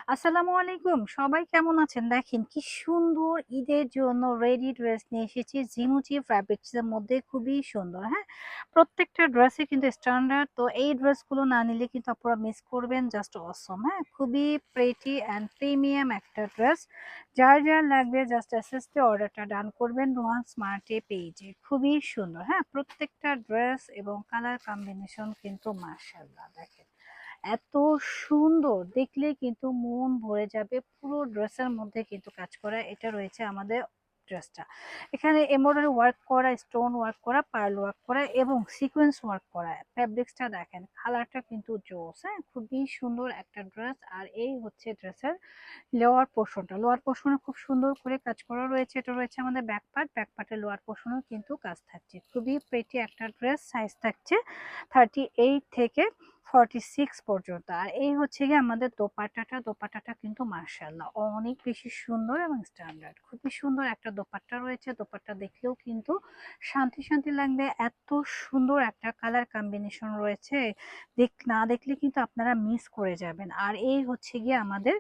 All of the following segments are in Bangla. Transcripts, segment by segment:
আসসালামু আলাইকুম। সবাই কেমন আছেন? দেখেন কি সুন্দর ঈদের জন্য রেডি ড্রেস নিয়ে এসেছি। জিমুচি ফ্যাব্রিক্স এর মধ্যে খুবই সুন্দর, হ্যাঁ? প্রত্যেকটা ড্রেসই কিন্তু স্ট্যান্ডার্ড। তো এই ড্রেসগুলো না নিলে কিন্তু আপনারা মিস করবেন। জাস্ট অসম, হ্যাঁ? খুবই প্রিটি অ্যান্ড প্রিমিয়াম একটা ড্রেস। যার লাগবে জাস্ট এসএস দিয়ে অর্ডারটা ডান করবেন রোহান স্মার্টে পেজে। খুবই সুন্দর, হ্যাঁ? প্রত্যেকটা ড্রেস এবং কালার কম্বিনেশন কিন্তু মাশাআল্লাহ দেখেন। এত সুন্দর দেখলে কিন্তু মন ভরে যাবে। পুরো ড্রেসের মধ্যে কিন্তু কাজ করা। এটা রয়েছে আমাদের ড্রেসটা। এখানে এমব্রয়ডারি ওয়ার্ক করা, স্টোন ওয়ার্ক করা, পার্ল ওয়ার্ক করা এবং সিকোয়েন্স ওয়ার্ক করা। ফ্যাব্রিক্সটা দেখেন, কালারটা কিন্তু জোস, হ্যাঁ? খুবই সুন্দর একটা ড্রেস। আর এই হচ্ছে ড্রেসের লোয়ার পোর্শনটা। লোয়ার পোর্শনে খুব সুন্দর করে কাজ করা রয়েছে। এটা রয়েছে আমাদের ব্যাক পার্ট। ব্যাক পার্টের লোয়ার পোর্শনেও কিন্তু কাজ থাকছে। খুবই প্রিটি একটা ড্রেস। সাইজ থাকছে 38 থেকে 46 পর্যন্ত। আর এই হচ্ছে গিয়ে আমাদের দোপাট্টাটা। দোপাট্টাটা কিন্তু মাশাআল্লাহ অনেক বেশি সুন্দর এবং স্ট্যান্ডার্ড। খুবই সুন্দর একটা দোপাট্টা রয়েছে। দোপাট্টা দেখলেও কিন্তু শান্তি শান্তি লাগবে। এত সুন্দর একটা কালার কম্বিনেশন রয়েছে। না দেখলে কিন্তু আপনারা মিস করে যাবেন। আর এই হচ্ছে গিয়ে আমাদের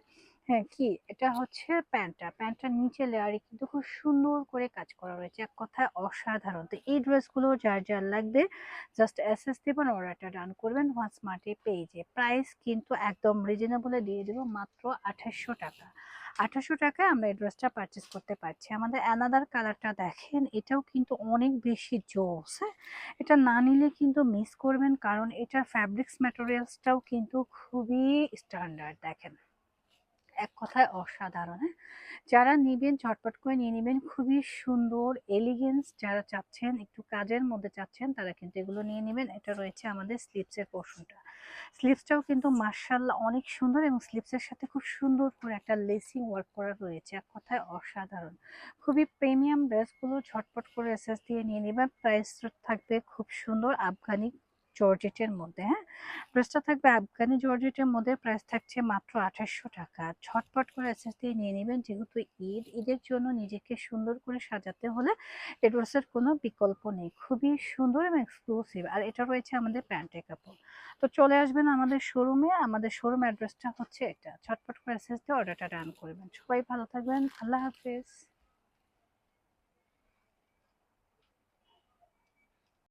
হ্যাঁ, কি এটা হচ্ছে প্যান্টটা। প্যান্টটার নিচে লেয়ারে কিন্তু খুব সুন্দর করে কাজ করা রয়েছে। এক কথায় অসাধারণ। তো এই ড্রেসগুলো যার লাগবে জাস্ট এসএস দিবেন, অর্ডারটা ডান করবেন স্মার্টে পেজে। প্রাইস কিন্তু একদম রিজনেবলে দিয়ে দেবো মাত্র 2800 টাকা। 2800 টাকায় আমরা এই ড্রেসটা পারচেস করতে পারছি। আমাদের অ্যানাদার কালারটা দেখেন, এটাও কিন্তু অনেক বেশি জোস, হ্যাঁ? এটা না নিলে কিন্তু মিস করবেন, কারণ এটার ফ্যাব্রিক্স ম্যাটেরিয়ালসটাও কিন্তু খুবই স্ট্যান্ডার্ড দেখেন। এক কথায় অসাধারণ, হ্যাঁ? যারা নিবেন ঝটপট করে নিয়ে নিবেন। খুবই সুন্দর এলিগেন্স যারা চাচ্ছেন, একটু কাজের মধ্যে চাচ্ছেন, তারা কিন্তু এগুলো নিয়ে নিবেন। এটা রয়েছে আমাদের স্লিপসের পোর্শনটা। স্লিপসটাও কিন্তু মার্শাল্লাহ অনেক সুন্দর এবং স্লিপসের সাথে খুব সুন্দর করে একটা লেসিং ওয়ার্ক করা রয়েছে। এক কথায় অসাধারণ। খুবই প্রিমিয়াম ড্রেসগুলো ঝটপট করে এসএস দিয়ে নিয়ে নেবেন। প্রাইস থাকবে খুব সুন্দর আফগানি জর্জেটের মধ্যে, হ্যাঁ? ড্রেসটা থাকবে আফগানি জর্জেটের মধ্যে। প্রাইস থাকছে মাত্র 2800 টাকা। ঝটপট করে এসএস দিয়ে নিয়ে নেবেন, যেহেতু ঈদের জন্য নিজেকে সুন্দর করে সাজাতে হলে এই ড্রেসের কোনো বিকল্প নেই। খুবই সুন্দর এবং এক্সক্লুসিভ। আর এটা রয়েছে আমাদের প্যান্টের কাপড়। তো চলে আসবেন আমাদের শোরুমে। আমাদের শোরুম অ্যাড্রেসটা হচ্ছে এটা। ঝটপট করে এসএস দিয়ে অর্ডারটা ডান করবেন। সবাই ভালো থাকবেন। আল্লাহ হাফেজ।